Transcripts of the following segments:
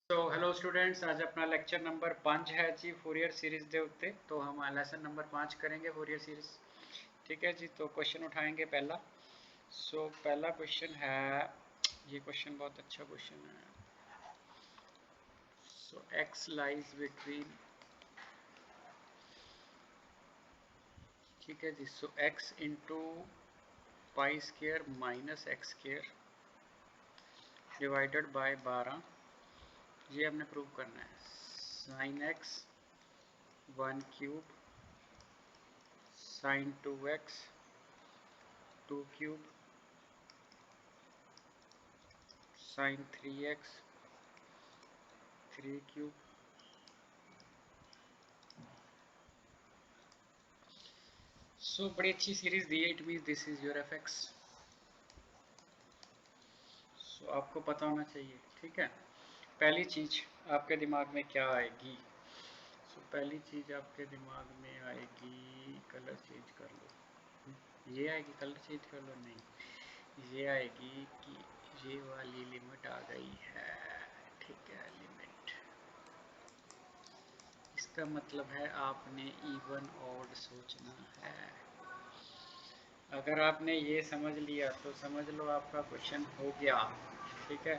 Hello students, आज अपना lecture number 5 है जी फोरियर सीरीज दे उत्ते। तो हम लेसन नंबर 5 करेंगे फोरियर सीरीज। ठीक है जी, तो क्वेश्चन उठाएंगे पहला। पहला क्वेश्चन है, ये क्वेश्चन बहुत अच्छा क्वेश्चन है। एक्स लाइज बिटवीन, ठीक है जी। X into pi square minus x square divided by 12, ये हमने प्रूव करना है। Sine x 1 cube, sine 2x 2 cube, sine 3x 3 cube. बड़ी अच्छी सीरीज दी है। It mean this is your f x. आपको पता होना चाहिए। ठीक है, पहली चीज आपके दिमाग में क्या आएगी? पहली चीज आपके दिमाग में आएगी, कलर चेंज कर लो। ये आएगी कलर चेंज कर लो, नहीं, ये आएगी कि ये वाली लिमिट आ गई है। ठीक है, लिमिट, इसका मतलब है आपने इवन ऑड सोचना है। अगर आपने ये समझ लिया तो समझ लो आपका क्वेश्चन हो गया। ठीक है,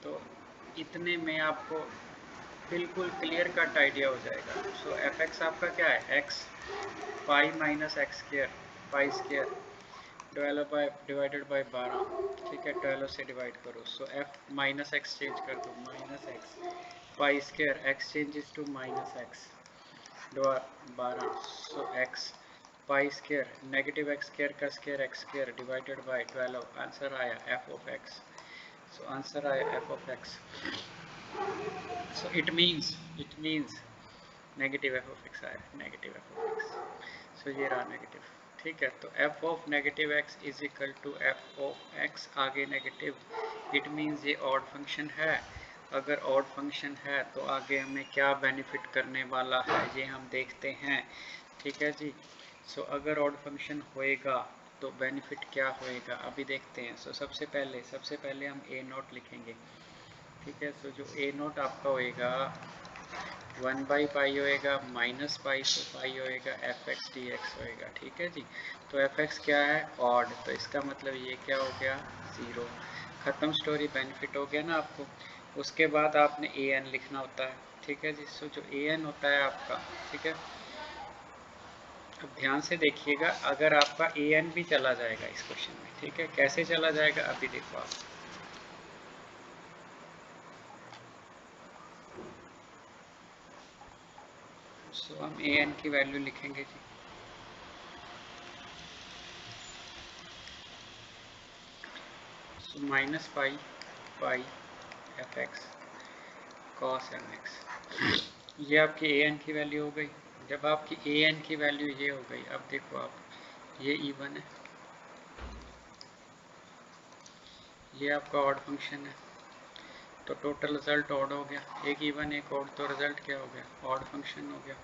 तो इतने में आपको बिल्कुल क्लियर कट आइडिया हो जाएगा। एफ एक्स आपका क्या है? X pi minus x square, pi square divided by 12। ठीक है, 12 से डिवाइड करो। एफ माइनस एक्स चेंज कर दो, minus x pi square, x changes to minus x 12। X pi square negative x square का square x square divided by 12। Answer आया f of x. Answer आया f of x. It means negative f of x आया, negative f of x. ये रहा negative. ठीक है, तो f of negative x is equal to f of x, आगे negative. It means ये odd function है। अगर ऑड फंक्शन है तो आगे हमें क्या बेनिफिट करने वाला है ये हम देखते हैं। ठीक है जी। अगर ऑड फंक्शन होएगा तो बेनिफिट क्या होएगा अभी देखते हैं। सबसे पहले हम ए नोट लिखेंगे। ठीक है, जो ए नोट आपका होएगा 1 बाई पाई होएगा, माइनस पाई से पाई होएगा, एफ एक्स डी एक्स होएगा। ठीक है जी, तो एफ एक्स क्या है? ऑड, तो इसका मतलब ये क्या हो गया? ज़ीरो। ख़त्म स्टोरी, बेनिफिट हो गया ना आपको। उसके बाद आपने ए एन लिखना होता है। ठीक है जी, जो ए एन होता है आपका, ठीक है, अब ध्यान से देखिएगा, अगर आपका ए एन भी चला जाएगा इस क्वेश्चन में। ठीक है, कैसे चला जाएगा अभी देखो आप। हम ए एन की वैल्यू लिखेंगे जी, minus pi pi f x cos n x. ये आपकी ए एन की वैल्यू हो गई। जब आपकी ए एन की वैल्यू ये हो गई, अब देखो आप, ये इवन है, ये आपका ऑड फंक्शन है, तो टोटल रिजल्ट ऑड हो गया। एक इवन एक ऑड, तो रिजल्ट क्या हो गया? ऑड फंक्शन हो गया।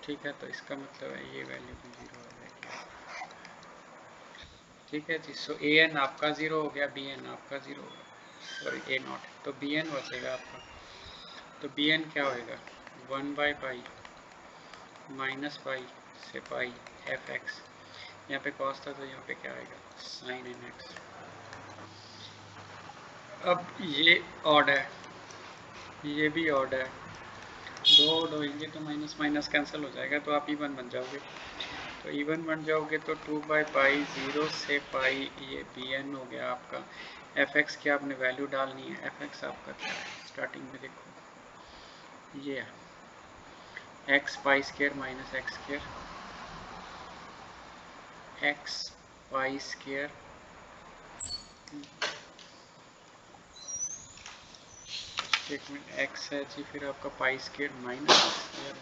ठीक है, तो इसका मतलब है ये वैल्यू भी जीरो हो जाएगी। ठीक है जी, ए एन आपका ज़ीरो हो गया, बी एन आपका ज़ीरो हो गया, सॉरी ए नॉट, तो बी एन बचेगा आपका। तो बी एन क्या होएगा? 1 बाई पाई माइनस पाई से पाई एफ एक्स, यहाँ पे कॉस था तो यहाँ पे क्या आएगा? Sine n x. अब ये ऑड है, ये भी ऑड है, दो ऑड होंगे तो माइनस माइनस कैंसिल हो जाएगा, तो आप इवन बन जाओगे। तो इवन बन जाओगे तो 2 बाई पाई 0 से पाई, ये बी एन हो गया आपका। एफ एक्स की आपने वैल्यू डालनी है। एफ एक्स आपका क्या है? स्टार्टिंग में देखो, ये x pi square minus x square, x pi square एक मिनट, एक्स है जी, फिर आपका पाई square minus square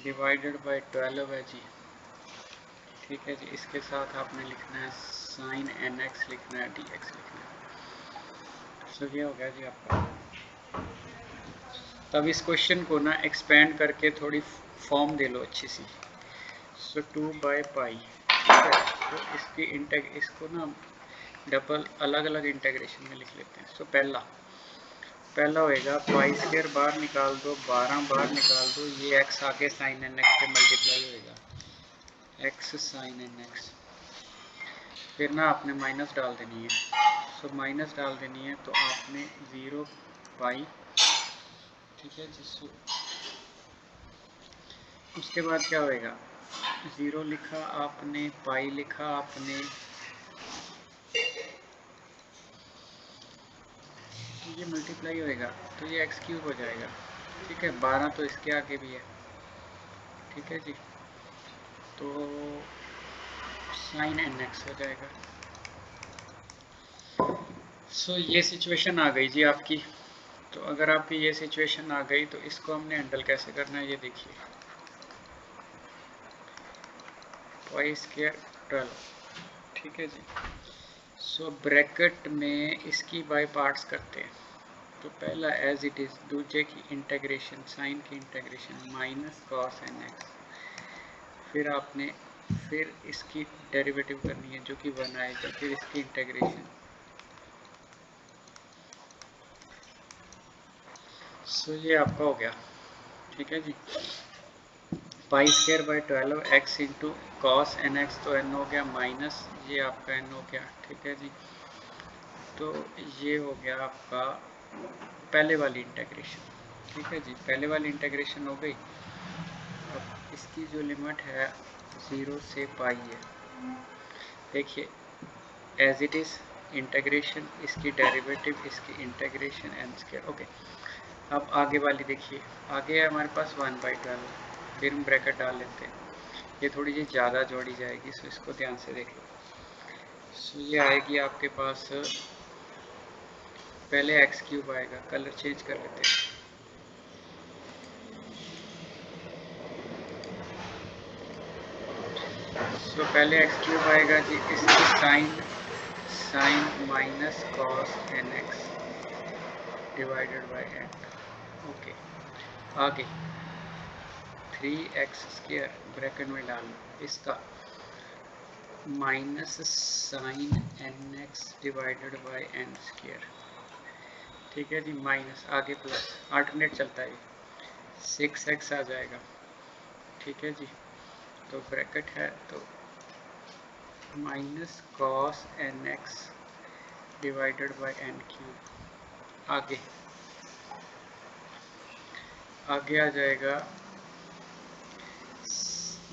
divided by 12 है जी। ठीक है जी, इसके साथ आपने लिखना है साइन एन एक्स लिखना है, डी एक्स लिखना है। ये हो गया जी आपका। तब इस क्वेश्चन को ना एक्सपेंड करके थोड़ी फॉर्म दे लो अच्छी सी। 2 बाई पाई, ठीक है, तो इसकी इंटेग इसको ना डबल अलग अलग इंटीग्रेशन में लिख लेते हैं। सो पहला होएगा पाई स्क्वायर बाहर निकाल दो, 12 बाहर निकाल दो, ये x आगे साइन एन एक्स से मल्टीप्लाई होएगा, x साइन एन एक्स। फिर ना आपने माइनस डाल देनी है। सो माइनस डाल देनी है तो आपने 0 पाई, ठीक है जिसको उसके बाद क्या होएगा, 0 लिखा आपने, पाई लिखा आपने, तो ये मल्टीप्लाई होएगा तो ये एक्स क्यूब हो जाएगा। ठीक है, 12 तो इसके आगे भी है। ठीक है जी, तो साइन एन एक्स हो जाएगा। सो ये सिचुएशन आ गई जी आपकी। तो अगर आपकी ये सिचुएशन आ गई तो इसको हमने हैंडल कैसे करना है ये देखिए। वाई स्क्वायर 12, ठीक है जी। सो ब्रैकेट में इसकी बाय पार्ट्स करते हैं। तो पहला एज इट इज़, दूसरे की इंटीग्रेशन, साइन की integration minus cos n x, फिर इसकी डेरिवेटिव करनी है जो कि 1 आएगी, फिर इसकी इंटीग्रेशन। सो ये आपका हो गया। ठीक है जी, pi square by 12 x into cos n x, तो एन हो गया माइनस, ये आपका एन हो गया। ठीक है जी, तो ये हो गया आपका पहले वाली इंटीग्रेशन। ठीक है जी, पहले वाली इंटीग्रेशन हो गई। अब इसकी जो लिमिट है 0 से पाई है, देखिए एज इट इज़ इंटीग्रेशन, इसकी डेरिवेटिव, इसकी इंटीग्रेशन एन स्क्वायर। ओके, अब आगे वाली देखिए, आगे है हमारे पास 1/12, फिर हम ब्रैकेट डाल लेते हैं। ये थोड़ी सी ज़्यादा जोड़ी जाएगी, सो इसको ध्यान से देख लो। सो ये आएगी आपके पास, पहले एक्स क्यूब आएगा, कलर चेंज कर लेते हैं। सो पहले एक्स क्यूब आएगा जी, इसकी sine minus cos n x divided by n. Okay, आगे 3x² ब्रैकेट में डालना, इसका minus sine n x divided by n square. ठीक है जी, माइनस आगे प्लस, अल्टरनेट चलता है, 6x आ जाएगा। ठीक है जी, तो ब्रैकेट है तो minus cos n x divided by n cube. आगे आ जाएगा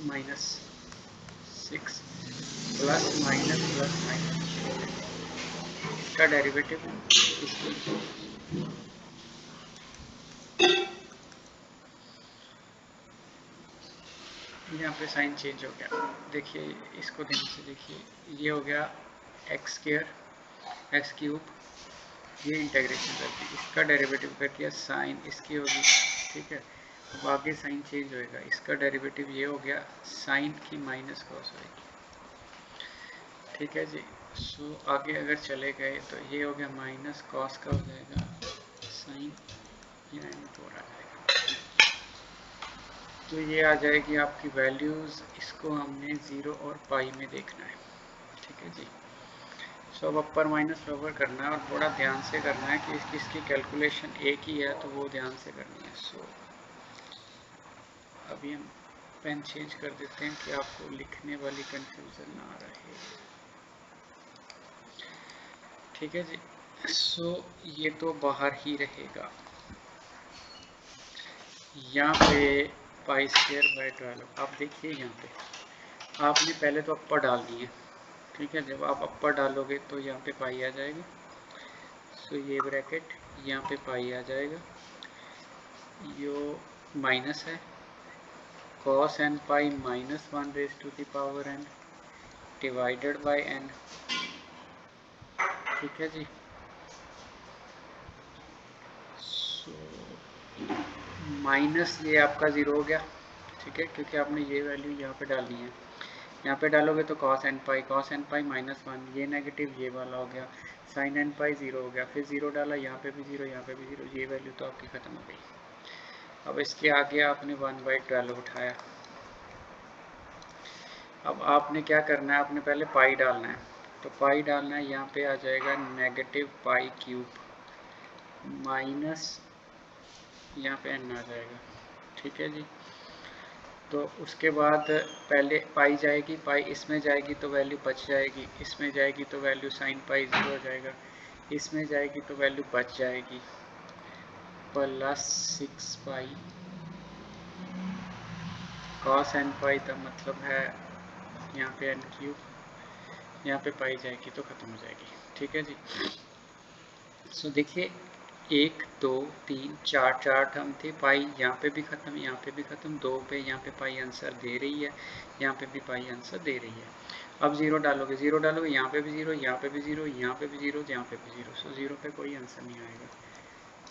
minus 6 plus minus plus minus, इसका डेरिवेटिव इसकी, यहाँ पे साइन चेंज हो गया। देखिए इसको ध्यान से देखिए, ये हो गया x², x³, ये इंटीग्रेशन करके इसका डेरिवेटिव कर दिया, साइन इसकी होगी। ठीक है, अब आगे साइन चेंज होएगा, इसका डेरिवेटिव ये हो गया, साइन की माइनस कॉस होएगी। ठीक है जी, सो आगे अगर चले गए तो ये हो गया माइनस कॉस का हो जाएगा साइन, ये थोड़ा तो ये आ जाएगी आपकी वैल्यूज़। इसको हमने 0 और पाई में देखना है। ठीक है जी, सो अब अपर माइनस लोअर करना है और थोड़ा ध्यान से करना है कि इसकी कैलकुलेशन एक ही है, तो वो ध्यान से करनी है। सो अभी हम पेन चेंज कर देते हैं कि आपको लिखने वाली कंफ्यूजन ना रहे। ठीक है जी, सो ये तो बाहर ही रहेगा। यहाँ पे पाई स्क्वायर बाई 12, आप देखिए यहाँ पे आपने पहले तो अपर डालनी है। ठीक है, जब आप अपर डालोगे तो यहाँ पे पाई आ जाएगी। सो ये ब्रैकेट, यहाँ पे पाई आ जाएगा, यो माइनस है, cos n pi minus 1⁻n divided by n। ठीक है जी, सो माइनस ये आपका 0 हो गया। ठीक है, क्योंकि आपने ये वैल्यू यहाँ पे डालनी है, यहाँ पे डालोगे तो cos n पाई माइनस 1, ये नेगेटिव ये वाला हो गया, sin n पाई 0 हो गया, फिर 0 डाला, यहाँ पे भी 0, यहाँ पे भी 0, ये वैल्यू तो आपकी ख़त्म हो गई। अब इसके आगे आपने 1/12 उठाया। अब आपने क्या करना है, आपने पहले पाई डालना है, तो पाई डालना है, यहाँ पे आ जाएगा नेगेटिव पाई क्यूब माइनस यहाँ पे n आ जाएगा। ठीक है जी। तो उसके बाद पहले पाई जाएगी, पाई इसमें जाएगी तो वैल्यू बच जाएगी, इसमें जाएगी तो वैल्यू साइन पाई 0 हो जाएगा, इसमें जाएगी तो वैल्यू बच जाएगी प्लस 6 पाई कॉस एन पाई, का मतलब है यहाँ पे एन क्यूब, यहाँ पे पाई जाएगी तो ख़त्म हो जाएगी। ठीक है जी। सो देखिए 1 2 3 4 4 टर्म थे, पाई यहाँ पे भी ख़त्म, यहाँ पे भी ख़त्म, 2 पे यहाँ पे पाई आंसर दे रही है, यहाँ पे भी पाई आंसर दे रही है। अब ज़ीरो डालोगे, ज़ीरो डालोगे, यहाँ पे भी ज़ीरो, यहाँ पे भी ज़ीरो, यहाँ पे भी ज़ीरो, यहाँ पे भी ज़ीरो, सो ज़ीरो पे कोई आंसर नहीं आएगा।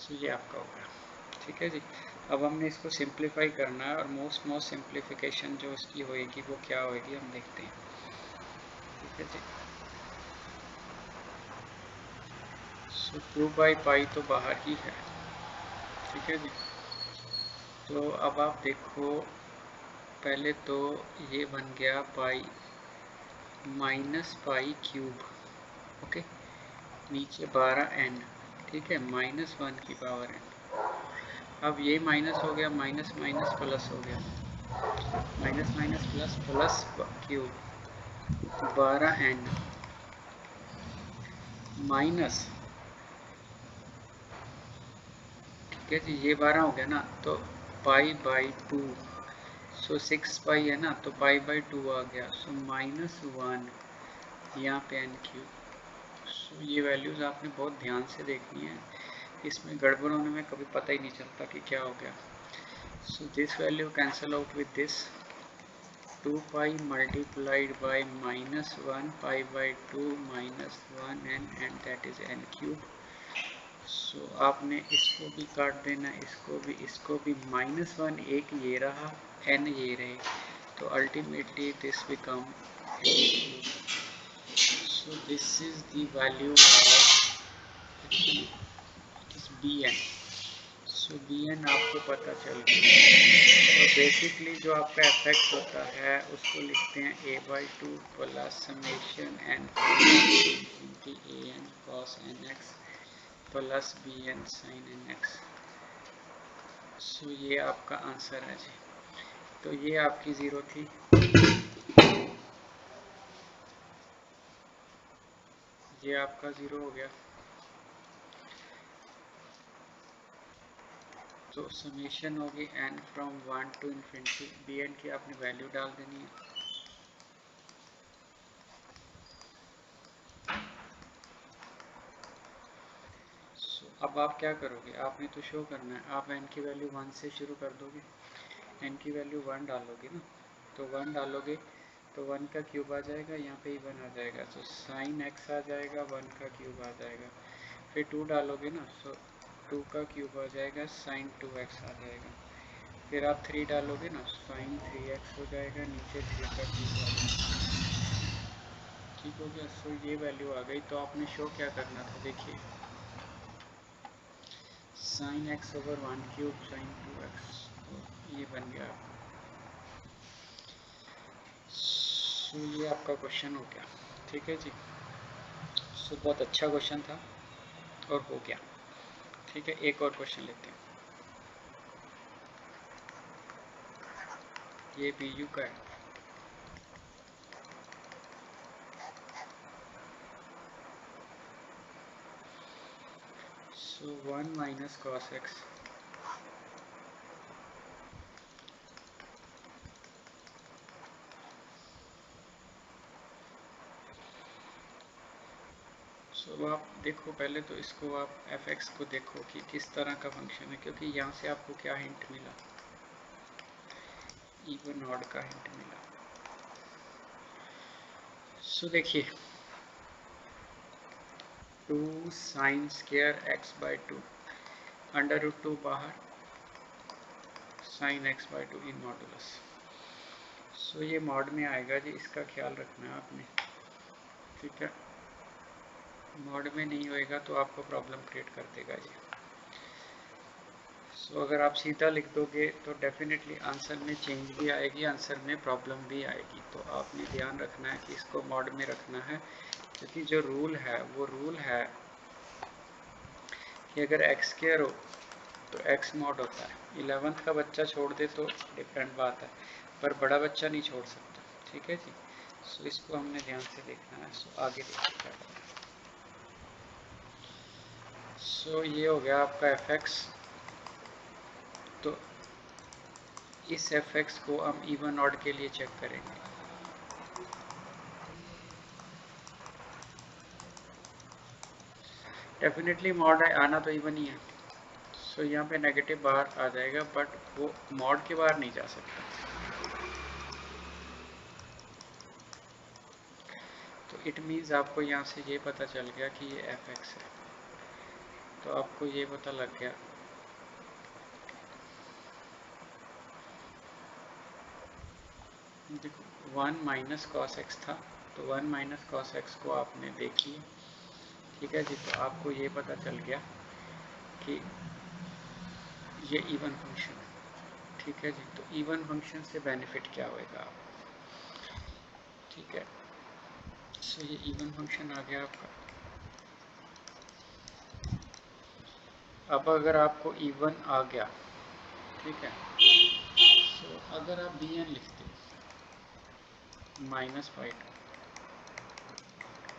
सो ये आपका होगा। ठीक है जी। अब हमने इसको सिंप्लीफाई करना है और मोस्ट सिंप्लीफिकेशन जो इसकी होएगी वो क्या होएगी हम देखते हैं। ठीक है जी। सो 2/पाई तो बाहर ही है। ठीक है जी। तो अब आप देखो, पहले तो ये बन गया pi minus pi cube, okay, नीचे 12n, ठीक है, -1 की पावर n। अब ये माइनस हो गया, माइनस माइनस प्लस हो गया, minus minus plus plus cube 12n minus, ठीक है जी, ये 12 हो गया ना, तो पाई/2, सो 6 पाई है ना, तो पाई/2 आ गया, सो -1 यहाँ पे n क्यूब। सो ये वैल्यूज़ आपने बहुत ध्यान से देखनी है, इसमें गड़बड़ होने में कभी पता ही नहीं चलता कि क्या हो गया। So this value cancel out with this, 2 pi multiplied by -1 पाई/2 -1n and that is n cube. So आपने इसको भी काट देना, इसको भी -1 एक ये रहा, n ये रहे, तो ultimately this become, so this is the value of bn। So bn आपको पता चल गया। तो बेसिकली जो आपका इफेक्ट होता है उसको लिखते हैं a/2 plus summation n an cos nx plus bn sin nx। सो ये आपका आंसर है जी। तो ये आपकी ज़ीरो थी, ये आपका ज़ीरो हो गया। तो समेशन होगी n from 1 to infinity, bn की आपने वैल्यू डाल देनी है। अब आप क्या करोगे, आपने तो शो करना है, आप n की वैल्यू 1 से शुरू कर दोगे, n की वैल्यू 1 डालोगे ना, तो 1 डालोगे तो 1 का क्यूब आ जाएगा, यहाँ पे ही 1 आ जाएगा, तो साइन x आ जाएगा, 1 का क्यूब आ जाएगा, फिर 2 डालोगे ना, सो 2 का क्यूब आ जाएगा, साइन 2x आ जाएगा, फिर आप 3 डालोगे ना, साइन 3x हो जाएगा, नीचे 3 का क्यूब आ जाएगा। ठीक हो गया। सो ये वैल्यू आ गई, तो आपने शो क्या करना था, देखिए sine x over 1 cube sine 2x, तो ये बन गया आपका। सो ये आपका क्वेश्चन हो गया। ठीक है जी। सो बहुत अच्छा क्वेश्चन था और हो गया। ठीक है, एक और क्वेश्चन लेते हैं, ये BU का है। सो 1 माइनस कॉस एक्स, सो आप देखो, पहले तो इसको आप fx को देखो कि किस तरह का फंक्शन है, क्योंकि यहाँ से आपको क्या हिंट मिला, इवन ऑड का हिंट मिला। सो देखिए 2 साइन स्क्वायर x/2 √2 बाहर, साइन x/2 इन मॉडुलस। सो ये मॉड में आएगा जी, इसका ख्याल रखना है आपने। ठीक है, मॉड में नहीं होएगा तो आपको प्रॉब्लम क्रिएट कर देगा जी। सो अगर आप सीधा लिख दोगे तो डेफिनेटली आंसर में चेंज भी आएगी, आंसर में प्रॉब्लम भी आएगी, तो आपने ध्यान रखना है कि इसको मॉड में रखना है, क्योंकि जो रूल है वो रूल है कि अगर एक्स स्क्वायर हो तो एक्स मॉड होता है। 11th का बच्चा छोड़ दे तो डिफरेंट बात है, पर बड़ा बच्चा नहीं छोड़ सकता। ठीक है जी। सो इसको हमने ध्यान से देखना है। सो आगे देखिए क्या करना है। सो ये हो गया आपका एफ एक्स। तो इस एफ एक्स को हम इवन ऑड के लिए चेक करेंगे। डेफिनेटली मॉड आना तो इवन ही है। सो यहाँ पे नेगेटिव बाहर आ जाएगा, बट वो मॉड के बाहर नहीं जा सकता। तो इट मीन्स आपको यहाँ से ये पता चल गया कि ये एफ एक्स है। तो आपको ये पता लग गया देखो 1 माइनस कॉस एक्स था, तो 1 माइनस कॉस एक्स को आपने देख लिया। ठीक है जी। तो आपको ये पता चल गया कि ये इवन फंक्शन है। ठीक है जी। तो इवन फंक्शन से बेनिफिट क्या होएगा आप। ठीक है। सो ये इवन फंक्शन आ गया आपका। अब अगर आपको इवन आ गया, ठीक है, तो अगर आप बी एन लिखते माइनस फाइव,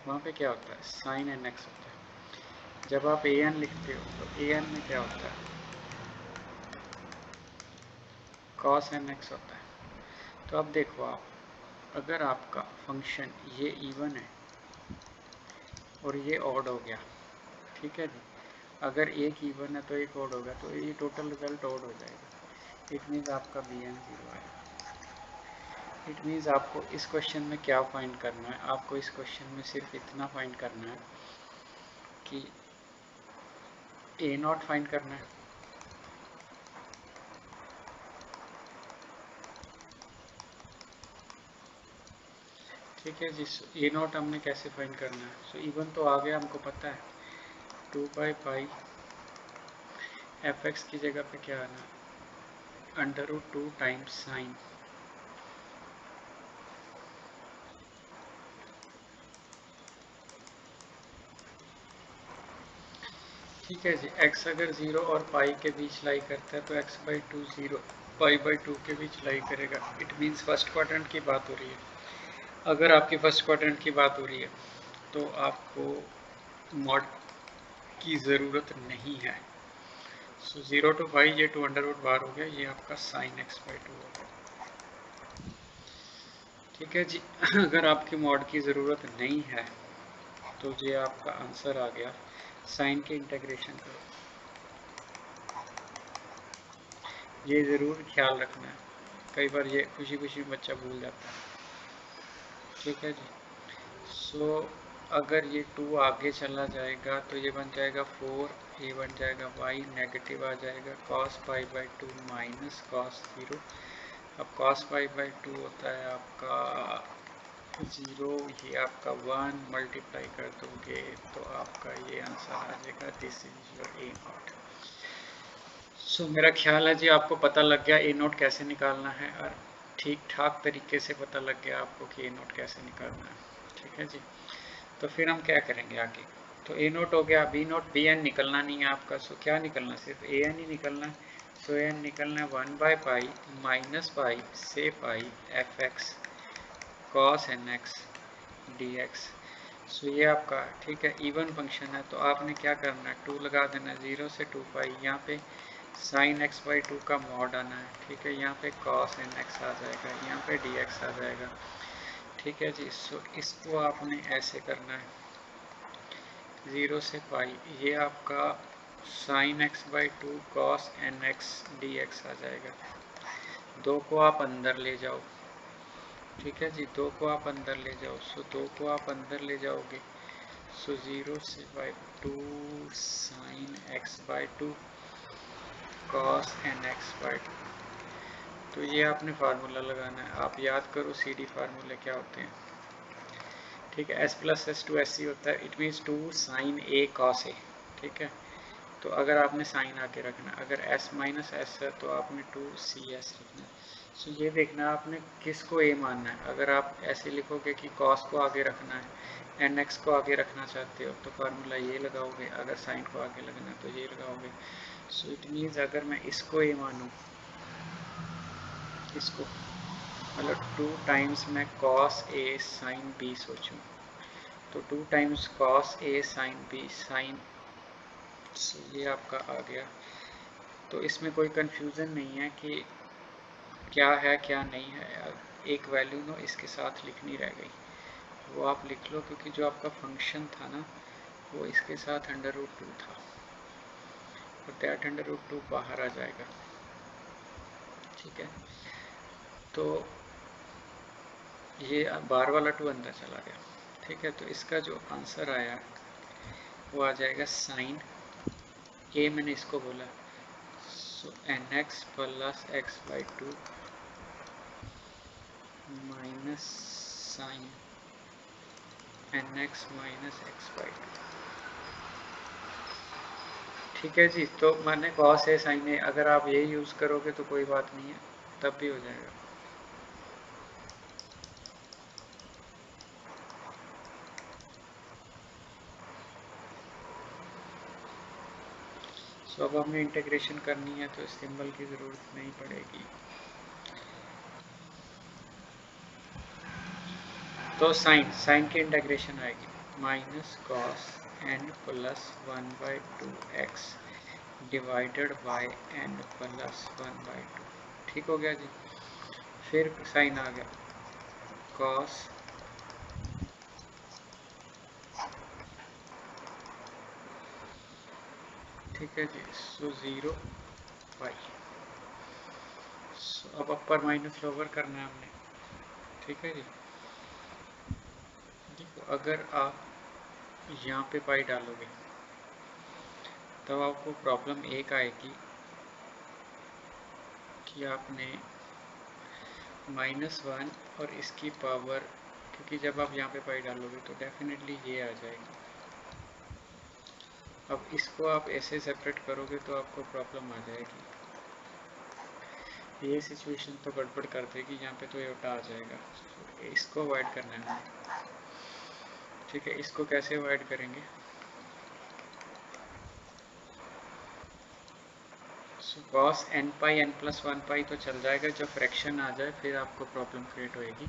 वहाँ पे क्या होता है साइन एन एक्स होता है। जब आप ए एन लिखते हो तो ए एन में क्या होता है कॉस एन एक्स होता है। तो अब देखो आप, अगर आपका फंक्शन ये इवन है और ये ऑड हो गया, ठीक है जी, अगर एक इवन है तो एक ऑड होगा, तो ये टोटल रिजल्ट ऑड हो जाएगा। इट मीन्स आपका बी एन जीरो है। इट मीन्स आपको इस क्वेश्चन में क्या फाइंड करना है, आपको इस क्वेश्चन में सिर्फ इतना फाइंड करना है कि ए नॉट फाइंड करना है। ठीक है जी। ए नॉट हमने कैसे फाइंड करना है। सो इवन तो आ गया, हमको पता है 2 पाई एफ एक्स की जगह पे क्या आना है अंडर रूट 2 टाइम्स साइन। ठीक है जी। x अगर 0 और पाई के बीच लाई करता है तो x/2 0 पाई/2 के बीच लाई करेगा। इट मीन्स फर्स्ट क्वाड्रेंट की बात हो रही है। अगर आपकी फर्स्ट क्वाड्रेंट की बात हो रही है तो आपको मॉड की ज़रूरत नहीं है। सो 0 to पाई ये 2 अंडर रूट बार हो गया, ये आपका साइन x/2 हो गया। ठीक है जी। अगर आपकी मॉड की ज़रूरत नहीं है तो ये आपका आंसर आ गया। साइन के इंटीग्रेशन करो, ये ज़रूर ख्याल रखना है, कई बार ये खुशी खुशी बच्चा भूल जाता है। ठीक है जी। सो अगर ये 2 आगे चला जाएगा तो ये बन जाएगा 4, ये बन जाएगा y, नेगेटिव आ जाएगा cos पाई/2 माइनस cos 0। अब cos पाई/2 होता है आपका 0, ये आपका 1 मल्टीप्लाई कर दोगे तो आपका ये आंसर आ जाएगा। This is your a nought. So मेरा ख्याल है जी आपको पता लग गया ए नोट कैसे निकालना है, और ठीक ठाक तरीके से पता लग गया आपको कि ए नोट कैसे निकालना है। ठीक है जी। तो फिर हम क्या करेंगे आगे। तो ए नोट हो गया, बी नोट, बी एन निकलना नहीं है आपका। सो क्या निकलना, सिर्फ ए एन ही निकलना है। सो ए एन निकलना है 1/पाई माइनस पाई से pi f x cos n x d x. So ये आपका ठीक है इवन फंक्शन है, तो आपने क्या करना है 2 लगा देना है। 0 से 2 पाई, यहाँ पे साइन x/2 का मॉड आना है। ठीक है, यहाँ पे cos nx आ जाएगा, यहाँ पे dx आ जाएगा। ठीक है जी। सो इसको आपने ऐसे करना है 0 से पाई, ये आपका sine x/2 cos nx dx आ जाएगा। 2 को आप अंदर ले जाओ। ठीक है जी, 2 को आप अंदर ले जाओ। सो 2 को आप अंदर ले जाओगे, सो 0 से by 2 sign x/2 cos nx/2। तो ये आपने फार्मूला लगाना है। आप याद करो सी डी फार्मूले क्या होते हैं। ठीक है, s+s2 होता है। It means 2 sine A cos A. ठीक है, तो अगर आपने साइन आके रखना, अगर s माइनस एस है तो आपने 2 cs रखना। सो ये देखना आपने किसको ए मानना है। अगर आप ऐसे लिखोगे कि कॉस को आगे रखना है, एन एक्स को आगे रखना चाहते हो तो फार्मूला ये लगाओगे, अगर साइन को आगे लगना है तो ये लगाओगे। सो इट मीन्स अगर मैं इसको ए मानूँ, इसको मतलब 2 टाइम्स मैं कॉस ए साइन बी सोचूं, तो 2 times cos A sine B sign, ये आपका आ गया। तो इसमें कोई कंफ्यूजन नहीं है कि क्या है क्या नहीं है, एक वैल्यू नो इसके साथ लिखनी रह गई, वो आप लिख लो, क्योंकि जो आपका फंक्शन था ना वो इसके साथ √2 था, और दैट √2 बाहर आ जाएगा। ठीक है, तो ये बार वाला 2 अंदर चला गया। ठीक है, तो इसका जो आंसर आया वो आ जाएगा साइन ए, मैंने इसको बोला, so n x plus x by 2 minus sine n x minus x by 2। ठीक है जी, तो मैंने कॉस ए साइन ए, अगर आप ये यूज़ करोगे तो कोई बात नहीं है, तब भी हो जाएगा। सो अब हमें इंटीग्रेशन करनी है तो सिंबल की ज़रूरत नहीं पड़ेगी। तो साइन साइन की इंटीग्रेशन आएगी minus cos n plus 1/2 x divided by n plus 1/2। ठीक हो गया जी। फिर साइन आ गया कॉस ठीक है जी, सो 0 बाई, सो अब अपर माइनस लोअर करना है हमने। ठीक है जी, देखो अगर आप यहाँ पे पाई डालोगे तब आपको प्रॉब्लम एक आएगी कि आपने -1 और इसकी पावर, क्योंकि जब आप यहाँ पे पाई डालोगे तो डेफिनेटली ये आ जाएगी। अब इसको आप ऐसे सेपरेट करोगे तो आपको प्रॉब्लम आ जाएगी, ये सिचुएशन तो गड़बड़ कर देगी, यहाँ पे तो एटा आ जाएगा। तो इसको अवॉइड करना है। ठीक है, इसको कैसे अवॉइड करेंगे, कॉस एन पाई एन प्लस 1 पाई तो चल जाएगा, जब फ्रैक्शन आ जाए फिर आपको प्रॉब्लम क्रिएट होएगी।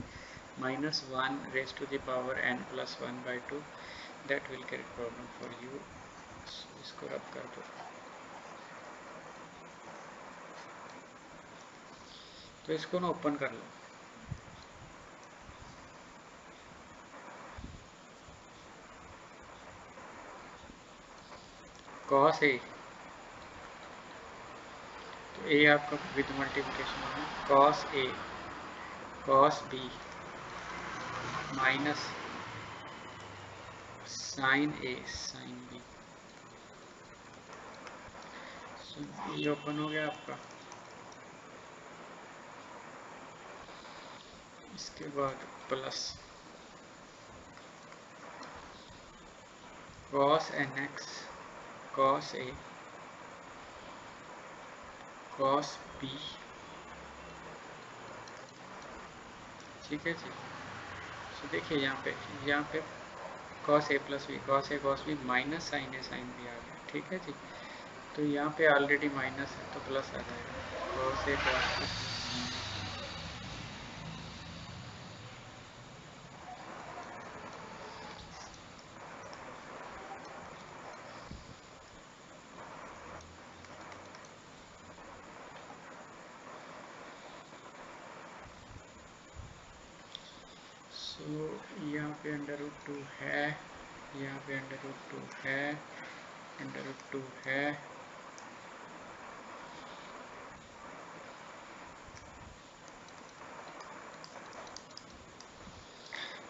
-1 raise to the power n plus 1/2, that will create problem for you. इसको रब कर दो, तो इसको ना ओपन कर लो। कॉस ए, तो ए आपका विद मल्टीप्लिकेशन है, cos A cos B minus sine A sine B. ये ओपन हो गया आपका। इसके बाद plus cos n x cos A cos B. ठीक है जी, तो देखिए यहाँ पे cos A plus B cos A cos B minus sine A sine B आ गया। ठीक है जी, तो यहाँ पे ऑलरेडी माइनस है तो प्लस आ जाएगा कॉस ए कॉस बी। सो यहाँ पे √2 है, यहाँ पे √2 है, √2 है।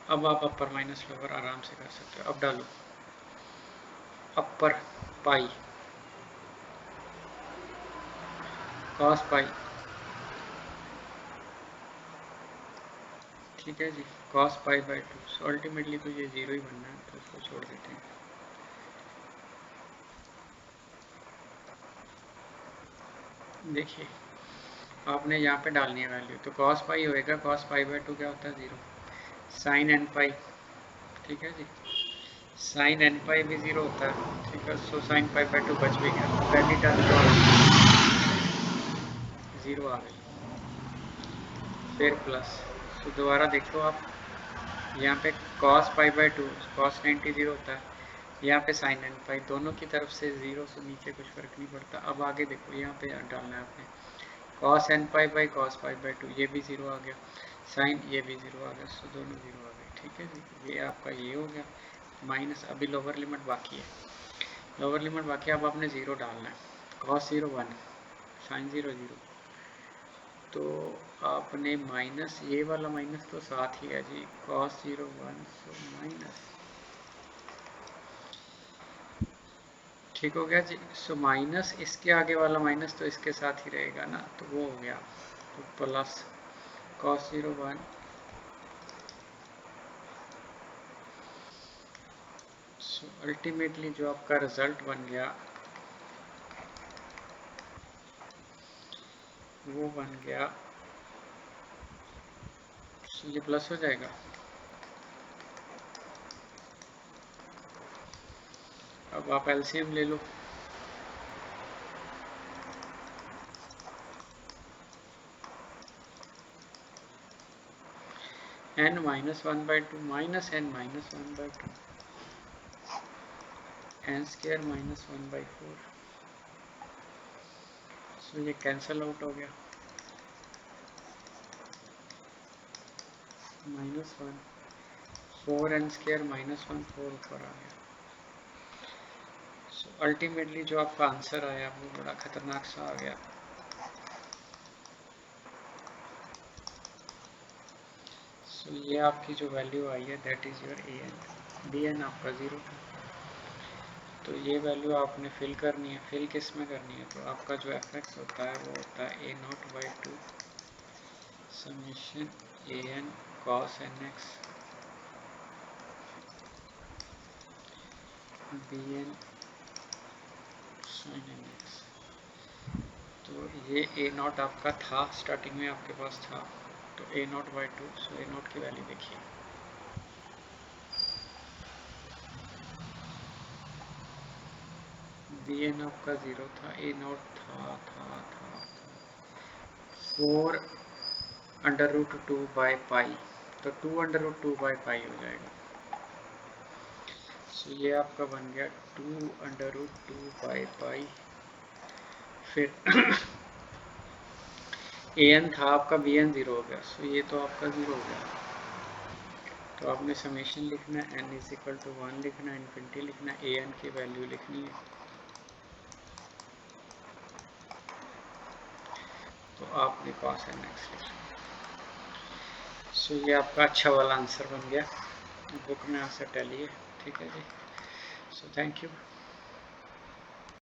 अब आप अपर माइनस लोअर आराम से कर सकते हो। अब डालो अपर पाई कॉस पाई। ठीक है जी, कॉस पाई/2। सो अल्टीमेटली तो ये 0 ही बनना है, तो इसको छोड़ देते हैं। देखिए आपने यहाँ पे डालनी है वैल्यू, तो cos पाई होएगा, cos पाई बाय 2 क्या होता है 0, sin n पाई, ठीक है जी, sin n पाई भी 0 होता है, ठीक है, सो sin पाई बाय 2 बच भी गया, पहली टर्म जो 0 आ गई, फिर प्लस, तो दोबारा देखो आप, यहाँ पे cos पाई बाय 2 cos 90 0 होता है, यहाँ पे sin n पाई, दोनों की तरफ से 0 से नीचे कुछ फर्क नहीं पड़ता। अब आगे देखो, यहाँ पे डालना है आपने cos n pi by cos pi by 2, ये भी 0 आ गया, sin ये भी 0 आ गया, सो दोनों 0 आ गए, ठीक है जी, ये आपका ये हो गया माइनस। अभी लोअर लिमिट बाकी है, लोअर लिमिट बाकी है, अब आपने 0 डालना है, cos 0 1, sin 0 0, तो आपने माइनस, ये वाला माइनस तो साथ ही है जी, cos 0 1, सो माइनस, ठीक हो गया जी, सो माइनस इसके आगे वाला माइनस तो इसके साथ ही रहेगा ना, तो वो हो गया, तो प्लस cos 0 1, सो अल्टीमेटली जो आपका रिजल्ट बन गया वो बन गया, ये प्लस हो जाएगा, अब आप एलसीएम ले लो, n minus 1 by 2 minus n minus 1 by 2, n square minus 1 by 4, सो ये कैंसल आउट हो गया, माइनस 1 4 n स्क्वायर माइनस 1 4 ऊपर आ गया, सो अल्टीमेटली जो आपका आंसर आया वो बड़ा खतरनाक सा आ गया, सो ये आपकी जो वैल्यू आई है that is your A n, B n आपका 0 था, तो ये वैल्यू आपने फिल करनी है, फिल किस में करनी है, तो आपका जो एफ एक्स होता है वो होता है a nought by 2 summation a n cos n x b n sine n x, तो ये ए नॉट आपका था, स्टार्टिंग में आपके पास था, तो a nought by 2, so a nought की वैल्यू देखिए, बी एन आपका 0 था, ए नॉट था 4 अंडर रूट 2 बाई पाई, तो 2 अंडर रूट 2 बाई पाई हो जाएगा, सो ये आपका बन गया 2 अंडर रूट 2 बाई पाई, फिर ए एन था आपका, बी एन 0 हो गया, सो ये तो आपका 0 हो गया, तो आपने समेशन लिखना है, एन इज इक्वल टू 1 लिखना है, इन्फिनिटी लिखना है, ए एन की वैल्यू लिखनी है, तो आपने कॉस एन एक्स लिखना, सो ये आपका अच्छा वाला आंसर बन गया, बुक में आंसर टैली है, ठीक है जी, सो थैंक यू।